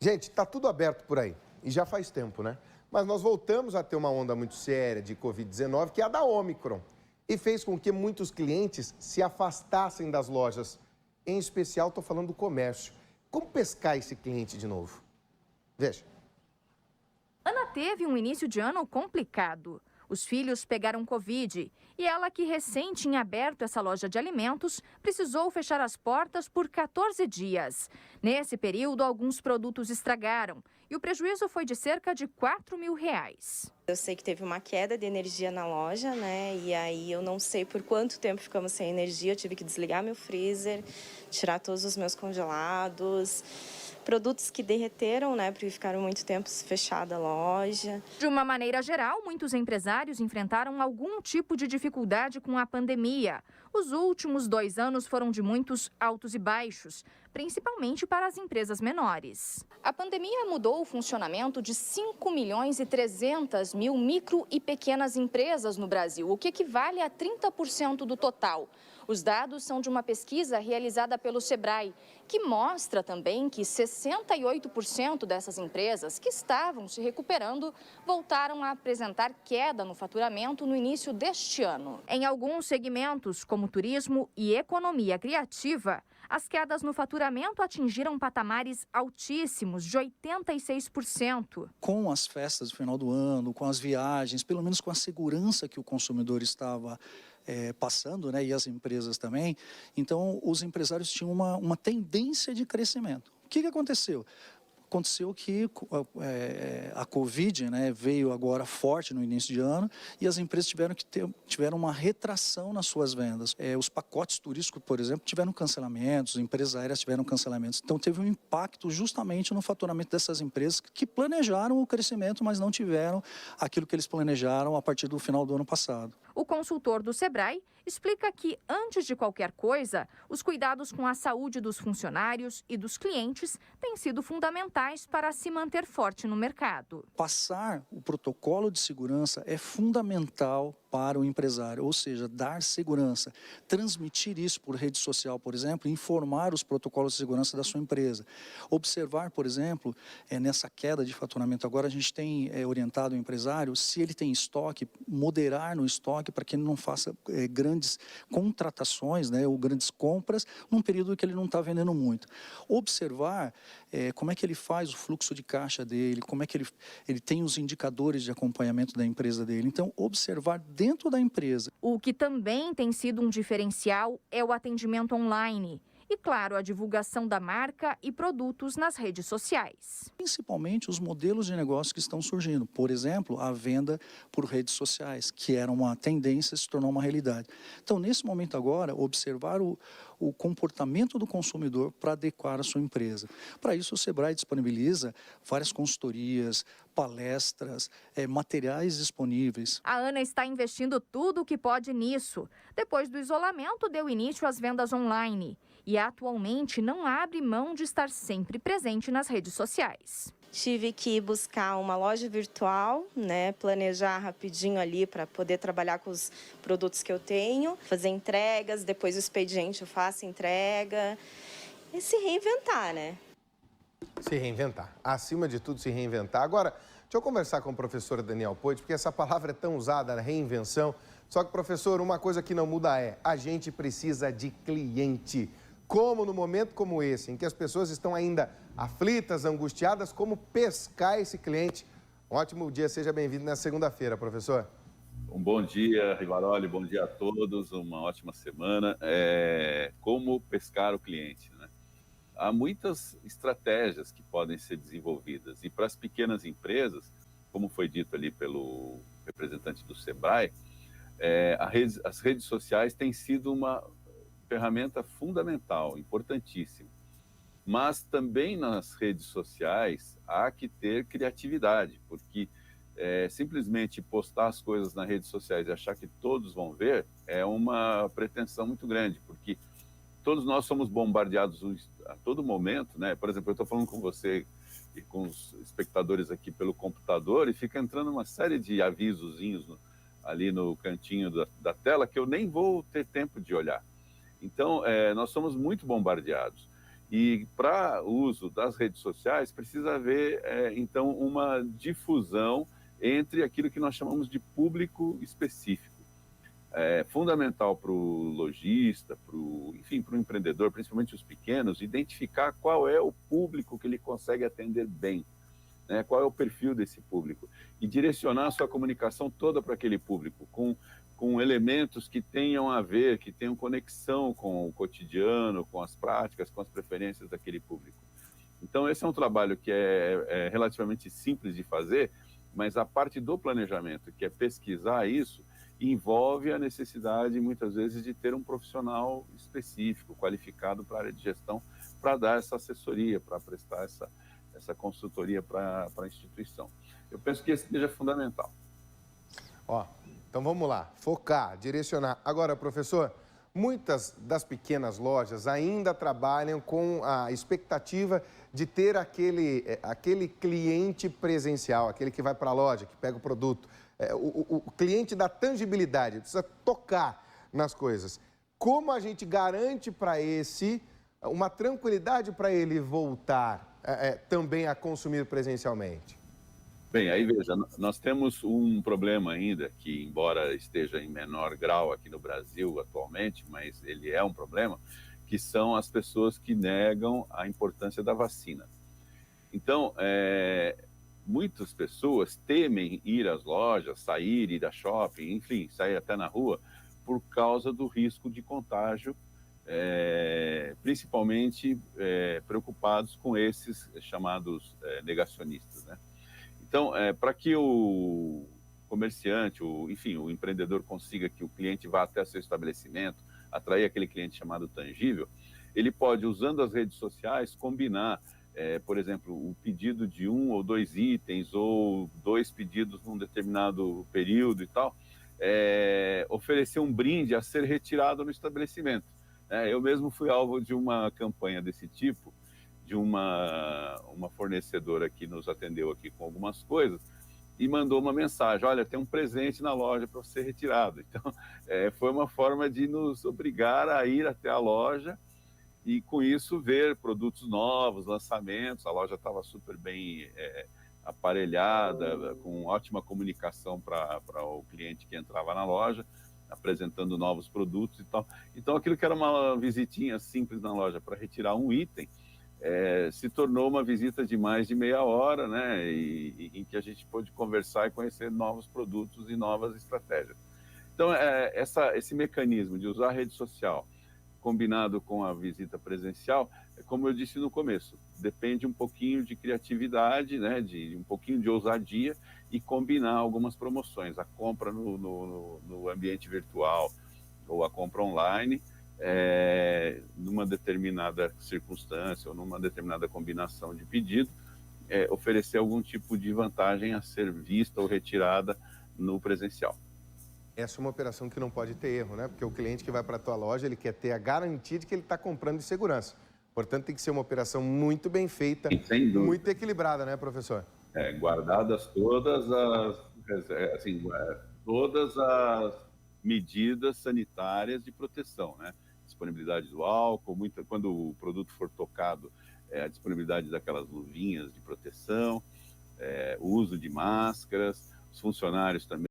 Gente, está tudo aberto por aí, e já faz tempo, né? Mas nós voltamos a ter uma onda muito séria de Covid-19, que é a da Omicron, e fez com que muitos clientes se afastassem das lojas. Em especial, estou falando do comércio. Como pescar esse cliente de novo? Veja. Ana teve um início de ano complicado. Os filhos pegaram Covid e ela, que recém tinha aberto essa loja de alimentos, precisou fechar as portas por 14 dias. Nesse período, alguns produtos estragaram e o prejuízo foi de cerca de R$ 4.000. Eu sei que teve uma queda de energia na loja, né? E aí eu não sei por quanto tempo ficamos sem energia. Eu tive que desligar meu freezer, tirar todos os meus congelados. Produtos que derreteram, né, porque ficaram muito tempo fechada a loja. De uma maneira geral, muitos empresários enfrentaram algum tipo de dificuldade com a pandemia. Os últimos 2 anos foram de muitos altos e baixos, principalmente para as empresas menores. A pandemia mudou o funcionamento de 5.300.000 micro e pequenas empresas no Brasil, o que equivale a 30% do total. Os dados são de uma pesquisa realizada pelo Sebrae, que mostra também que 68% dessas empresas que estavam se recuperando voltaram a apresentar queda no faturamento no início deste ano. Em alguns segmentos, como turismo e economia criativa, as quedas no faturamento atingiram patamares altíssimos, de 86%. Com as festas do final do ano, com as viagens, pelo menos com a segurança que o consumidor estava passando, né, e as empresas também, então os empresários tinham uma tendência de crescimento. O que aconteceu? Aconteceu que a Covid, né, veio agora forte no início de ano e as empresas tiveram uma retração nas suas vendas. Os pacotes turísticos, por exemplo, tiveram cancelamentos, empresas aéreas tiveram cancelamentos. Então teve um impacto justamente no faturamento dessas empresas que planejaram o crescimento, mas não tiveram aquilo que eles planejaram a partir do final do ano passado. O consultor do Sebrae explica que, antes de qualquer coisa, os cuidados com a saúde dos funcionários e dos clientes têm sido fundamentais para se manter forte no mercado. Passar o protocolo de segurança é fundamental para o empresário, ou seja, dar segurança, transmitir isso por rede social, por exemplo, informar os protocolos de segurança da sua empresa. Observar, por exemplo, nessa queda de faturamento agora, a gente tem orientado o empresário, se ele tem estoque, moderar no estoque para que ele não faça grandes contratações, né, ou grandes compras num período que ele não está vendendo muito. Observar como é que ele faz o fluxo de caixa dele, como é que ele tem os indicadores de acompanhamento da empresa dele. Então, observar dentro da empresa. O que também tem sido um diferencial é o atendimento online. E, claro, a divulgação da marca e produtos nas redes sociais. Principalmente os modelos de negócio que estão surgindo. Por exemplo, a venda por redes sociais, que era uma tendência, se tornou uma realidade. Então, nesse momento agora, observar o comportamento do consumidor para adequar a sua empresa. Para isso, o Sebrae disponibiliza várias consultorias, palestras, materiais disponíveis. A Ana está investindo tudo o que pode nisso. Depois do isolamento, deu início às vendas online. E atualmente não abre mão de estar sempre presente nas redes sociais. Tive que buscar uma loja virtual, né, planejar rapidinho ali para poder trabalhar com os produtos que eu tenho, fazer entregas, depois o expediente eu faço entrega e se reinventar, né? Se reinventar. Acima de tudo, se reinventar. Agora, deixa eu conversar com o professor Daniel Poit, porque essa palavra é tão usada, reinvenção. Só que, professor, uma coisa que não muda a gente precisa de cliente. Como no momento como esse, em que as pessoas estão ainda aflitas, angustiadas, como pescar esse cliente? Um ótimo dia, seja bem-vindo na segunda-feira, professor. Um bom dia, Rivaroli, bom dia a todos, uma ótima semana. Como pescar o cliente, né? Há muitas estratégias que podem ser desenvolvidas e para as pequenas empresas, como foi dito ali pelo representante do Sebrae, as redes sociais têm sido uma ferramenta fundamental, importantíssima. Mas também nas redes sociais há que ter criatividade, porque simplesmente postar as coisas nas redes sociais e achar que todos vão ver é uma pretensão muito grande, porque todos nós somos bombardeados a todo momento, né? Por exemplo, eu estou falando com você e com os espectadores aqui pelo computador e fica entrando uma série de avisozinhos ali no cantinho da tela que eu nem vou ter tempo de olhar. Então, nós somos muito bombardeados. E para o uso das redes sociais, precisa haver, então, uma difusão entre aquilo que nós chamamos de público específico. É fundamental para o lojista, enfim, para o empreendedor, principalmente os pequenos, identificar qual é o público que ele consegue atender bem, né? Qual é o perfil desse público, e direcionar a sua comunicação toda para aquele público, com elementos que tenham a ver, que tenham conexão com o cotidiano, com as práticas, com as preferências daquele público. Então, esse é um trabalho que é relativamente simples de fazer, mas a parte do planejamento, que é pesquisar isso, envolve a necessidade, muitas vezes, de ter um profissional específico, qualificado para a área de gestão, para dar essa assessoria, para prestar essa consultoria para a instituição. Eu penso que esse seja fundamental. Ó, então vamos lá, focar, direcionar. Agora, professor, muitas das pequenas lojas ainda trabalham com a expectativa de ter aquele cliente presencial, aquele que vai para a loja, que pega o produto. O cliente da tangibilidade, precisa tocar nas coisas. Como a gente garante para esse uma tranquilidade para ele voltar também a consumir presencialmente? Bem, aí veja, nós temos um problema ainda, que embora esteja em menor grau aqui no Brasil atualmente, mas ele é um problema, que são as pessoas que negam a importância da vacina. Então, muitas pessoas temem ir às lojas, sair, ir a shopping, enfim, sair até na rua, por causa do risco de contágio, principalmente preocupados com esses chamados negacionistas, né? Então, para que o comerciante, enfim, o empreendedor consiga que o cliente vá até seu estabelecimento, atrair aquele cliente chamado tangível, ele pode, usando as redes sociais, combinar, por exemplo, o pedido de 1 ou 2 itens, ou 2 pedidos num determinado período e tal, oferecer um brinde a ser retirado no estabelecimento. Eu mesmo fui alvo de uma campanha desse tipo, de uma fornecedora que nos atendeu aqui com algumas coisas e mandou uma mensagem: olha, tem um presente na loja para ser retirado. Então, foi uma forma de nos obrigar a ir até a loja e, com isso, ver produtos novos, lançamentos. A loja estava super bem aparelhada, com ótima comunicação para o cliente que entrava na loja, apresentando novos produtos e tal. Então, aquilo que era uma visitinha simples na loja para retirar um item, se tornou uma visita de mais de meia hora, né, em que a gente pôde conversar e conhecer novos produtos e novas estratégias. Então, esse mecanismo de usar a rede social combinado com a visita presencial, como eu disse no começo, depende um pouquinho de criatividade, né, de um pouquinho de ousadia e combinar algumas promoções. A compra no ambiente virtual ou a compra online, numa determinada circunstância ou numa determinada combinação de pedido, oferecer algum tipo de vantagem a ser vista ou retirada no presencial. Essa é uma operação que não pode ter erro, né? Porque o cliente que vai para a tua loja, ele quer ter a garantia de que ele está comprando de segurança. Portanto, tem que ser uma operação muito bem feita, muito equilibrada, né, professor? Guardadas todas as medidas sanitárias de proteção, né? Disponibilidade do álcool, quando o produto for tocado, a disponibilidade daquelas luvinhas de proteção, o uso de máscaras, os funcionários também